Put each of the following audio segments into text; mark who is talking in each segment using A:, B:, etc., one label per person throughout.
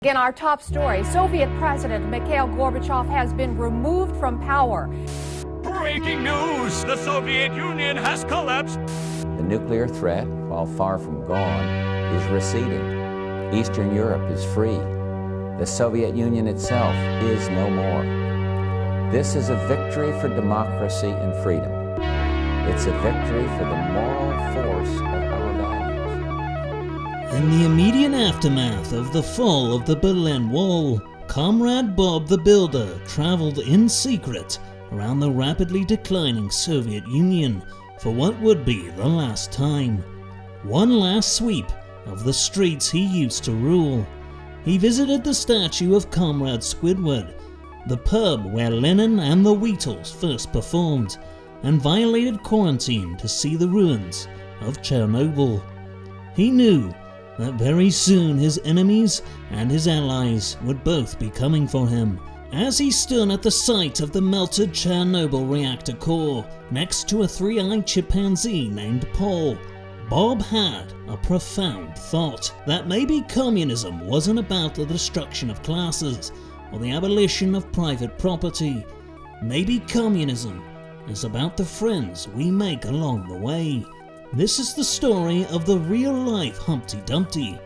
A: Again, our top story, Soviet President Mikhail Gorbachev has been removed from power.
B: Breaking news! The Soviet Union has collapsed!
C: The nuclear threat, while far from gone, is receding. Eastern Europe is free. The Soviet Union itself is no more. This is a victory for democracy and freedom. It's a victory for the moral force of our values.
D: In the immediate aftermath of the fall of the Berlin Wall, Comrade Bob the Builder traveled in secret around the rapidly declining Soviet Union for what would be the last time. One last sweep of the streets he used to rule. He visited the statue of Comrade Squidward, the pub where Lenin and the Wheatles first performed, and violated quarantine to see the ruins of Chernobyl. He knew that very soon his enemies and his allies would both be coming for him. As he stood at the site of the melted Chernobyl reactor core, next to a three-eyed chimpanzee named Paul, Bob had a profound thought that maybe communism wasn't about the destruction of classes or the abolition of private property. Maybe communism is about the friends we make along the way. This is the story of the real-life Humpty Dumpty,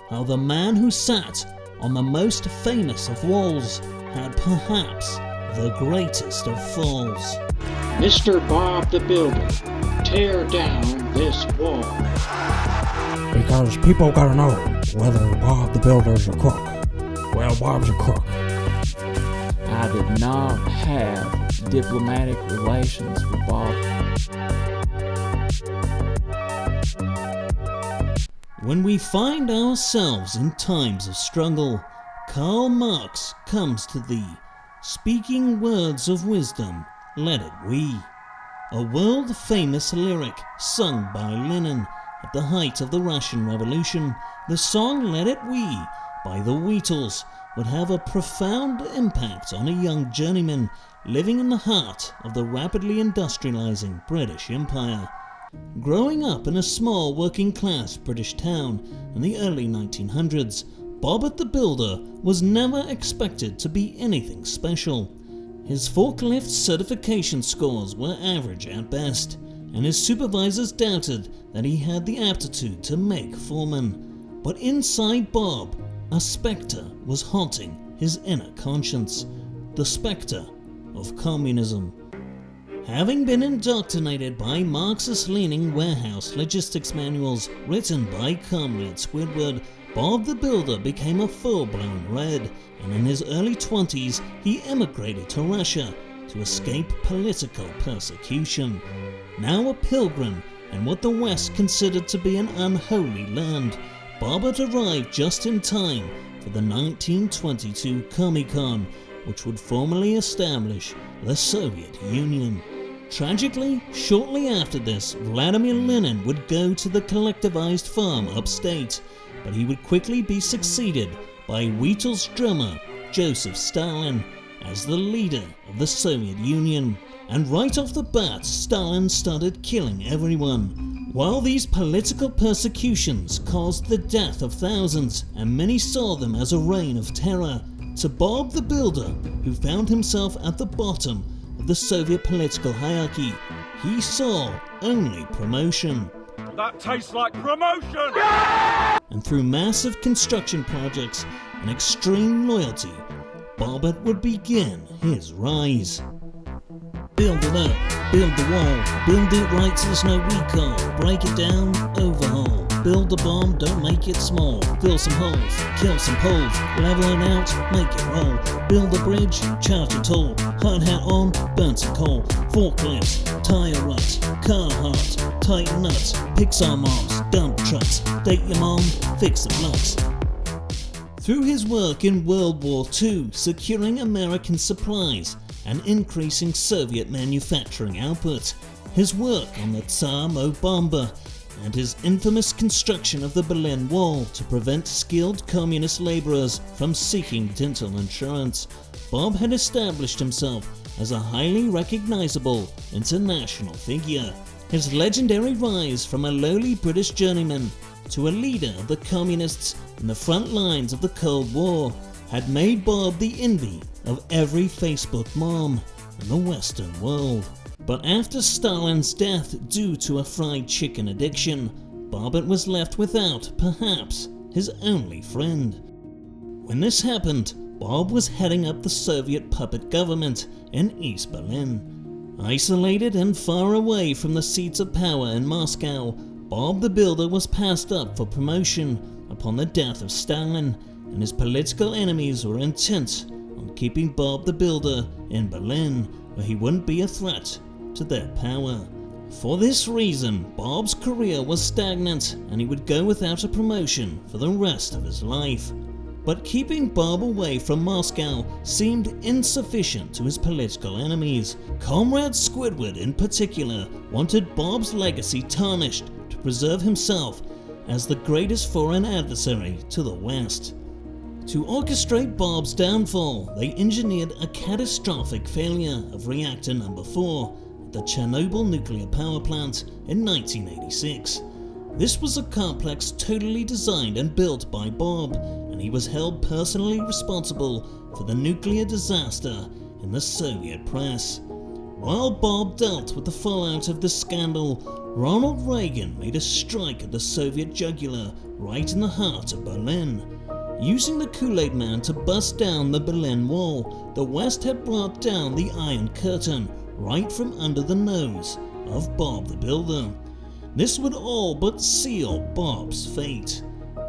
D: how the man who sat on the most famous of walls had perhaps the greatest of falls.
E: Mr. Bob the Builder, tear down this wall.
F: Because people gotta know whether Bob the Builder's a crook. Well, Bob's a crook.
G: I did not have diplomatic relations with Bob.
D: When we find ourselves in times of struggle, Karl Marx comes to thee, speaking words of wisdom, let it we. A world-famous lyric sung by Lenin at the height of the Russian Revolution, the song Let It We by the Wheatles would have a profound impact on a young journeyman living in the heart of the rapidly industrializing British Empire. Growing up in a small working-class British town in the early 1900s, Bob the Builder was never expected to be anything special. His forklift certification scores were average at best, and his supervisors doubted that he had the aptitude to make foreman. But inside Bob, a spectre was haunting his inner conscience, the spectre of communism. Having been indoctrinated by Marxist-leaning warehouse logistics manuals written by Comrade Squidward, Bob the Builder became a full-blown Red, and in his early 20s he emigrated to Russia to escape political persecution. Now a pilgrim in what the West considered to be an unholy land, Bob had arrived just in time for the 1922 Comic-Con, which would formally establish the Soviet Union. Tragically, shortly after this, Vladimir Lenin would go to the collectivized farm upstate, but he would quickly be succeeded by Wheatles drummer Joseph Stalin as the leader of the Soviet Union. And right off the bat, Stalin started killing everyone. While these political persecutions caused the death of thousands, and many saw them as a reign of terror, to Bob the Builder, who found himself at the bottom of the Soviet political hierarchy, he saw only promotion.
B: That tastes like promotion!
D: And through massive construction projects and extreme loyalty, Bob would begin his rise. Build it up, build the wall, build it right so there's no recall, break it down, overhaul. Build a bomb, don't make it small. Fill some holes, kill some poles, level it out, make it roll. Build a bridge, charge it all. Hard hat on, burn some coal. Forklifts, tire ruts, car hearts, tighten nuts, Pixar moms, dump trucks, date your mom, fix the flux. Through his work in World War II, securing American supplies and increasing Soviet manufacturing output, his work on the Tsar-Mo bomber, and his infamous construction of the Berlin Wall to prevent skilled communist laborers from seeking dental insurance, Bob had established himself as a highly recognizable international figure. His legendary rise from a lowly British journeyman to a leader of the communists in the front lines of the Cold War had made Bob the envy of every Facebook mom in the Western world. But after Stalin's death due to a fried chicken addiction, Bob was left without, perhaps, his only friend. When this happened, Bob was heading up the Soviet puppet government in East Berlin. Isolated and far away from the seats of power in Moscow, Bob the Builder was passed up for promotion upon the death of Stalin, and his political enemies were intent on keeping Bob the Builder in Berlin, where he wouldn't be a threat to their power. For this reason, Bob's career was stagnant and he would go without a promotion for the rest of his life. But keeping Bob away from Moscow seemed insufficient to his political enemies. Comrade Squidward in particular wanted Bob's legacy tarnished to preserve himself as the greatest foreign adversary to the West. To orchestrate Bob's downfall, they engineered a catastrophic failure of reactor number 4 at the Chernobyl nuclear power plant in 1986. This was a complex totally designed and built by Bob, and he was held personally responsible for the nuclear disaster in the Soviet press. While Bob dealt with the fallout of this scandal, Ronald Reagan made a strike at the Soviet jugular right in the heart of Berlin. Using the Kool-Aid Man to bust down the Berlin Wall, the West had brought down the Iron Curtain right from under the nose of Bob the Builder. This would all but seal Bob's fate.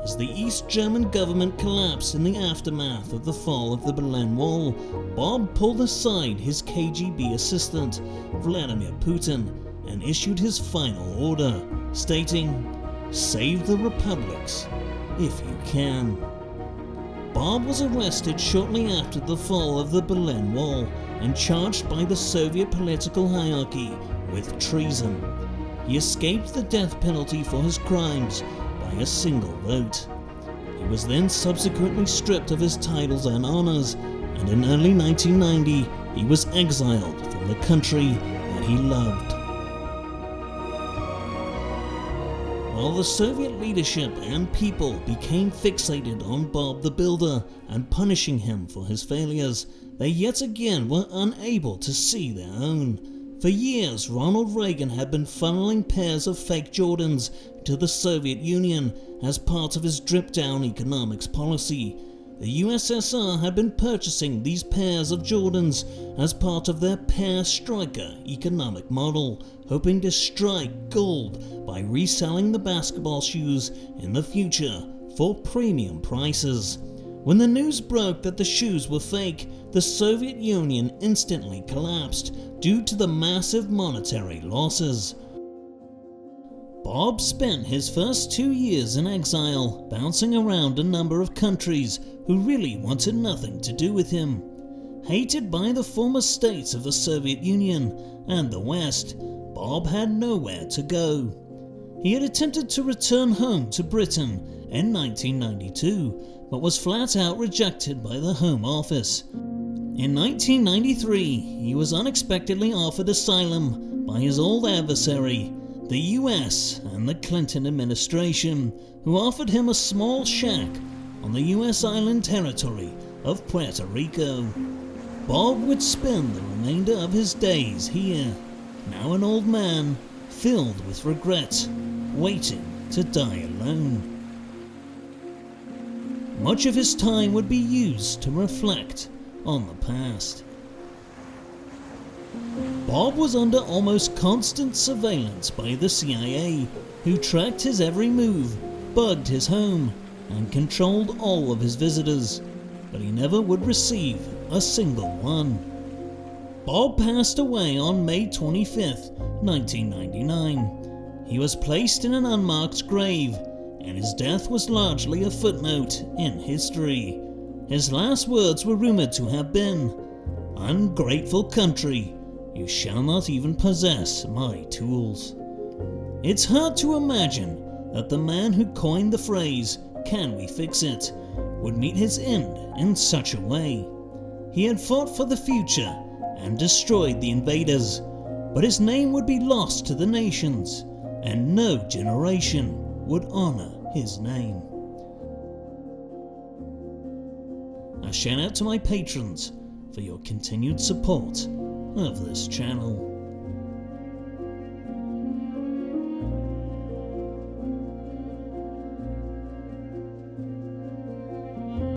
D: As the East German government collapsed in the aftermath of the fall of the Berlin Wall, Bob pulled aside his KGB assistant, Vladimir Putin, and issued his final order, stating, "Save the republics, if you can." Bob was arrested shortly after the fall of the Berlin Wall and charged by the Soviet political hierarchy with treason. He escaped the death penalty for his crimes by a single vote. He was then subsequently stripped of his titles and honors, and in early 1990 he was exiled from the country that he loved. While the Soviet leadership and people became fixated on Bob the Builder and punishing him for his failures, they yet again were unable to see their own. For years, Ronald Reagan had been funneling pairs of fake Jordans to the Soviet Union as part of his drip-down economics policy. The USSR had been purchasing these pairs of Jordans as part of their pair striker economic model, hoping to strike gold by reselling the basketball shoes in the future for premium prices. When the news broke that the shoes were fake, the Soviet Union instantly collapsed due to the massive monetary losses. Bob spent his first 2 years in exile, bouncing around a number of countries who really wanted nothing to do with him. Hated by the former states of the Soviet Union and the West, Bob had nowhere to go. He had attempted to return home to Britain in 1992, but was flat out rejected by the Home Office. In 1993, he was unexpectedly offered asylum by his old adversary, the US and the Clinton administration, who offered him a small shack on the US island territory of Puerto Rico. Bob would spend the remainder of his days here, now an old man, filled with regret, waiting to die alone. Much of his time would be used to reflect on the past. Bob was under almost constant surveillance by the CIA, who tracked his every move, bugged his home, and controlled all of his visitors, but he never would receive a single one. Bob passed away on May 25th, 1999. He was placed in an unmarked grave, and his death was largely a footnote in history. His last words were rumored to have been, "Ungrateful country, you shall not even possess my tools." It's hard to imagine that the man who coined the phrase, "Can we fix it?" would meet his end in such a way. He had fought for the future and destroyed the invaders, but his name would be lost to the nations, and no generation would honor his name. A shout out to my patrons for your continued support of this channel.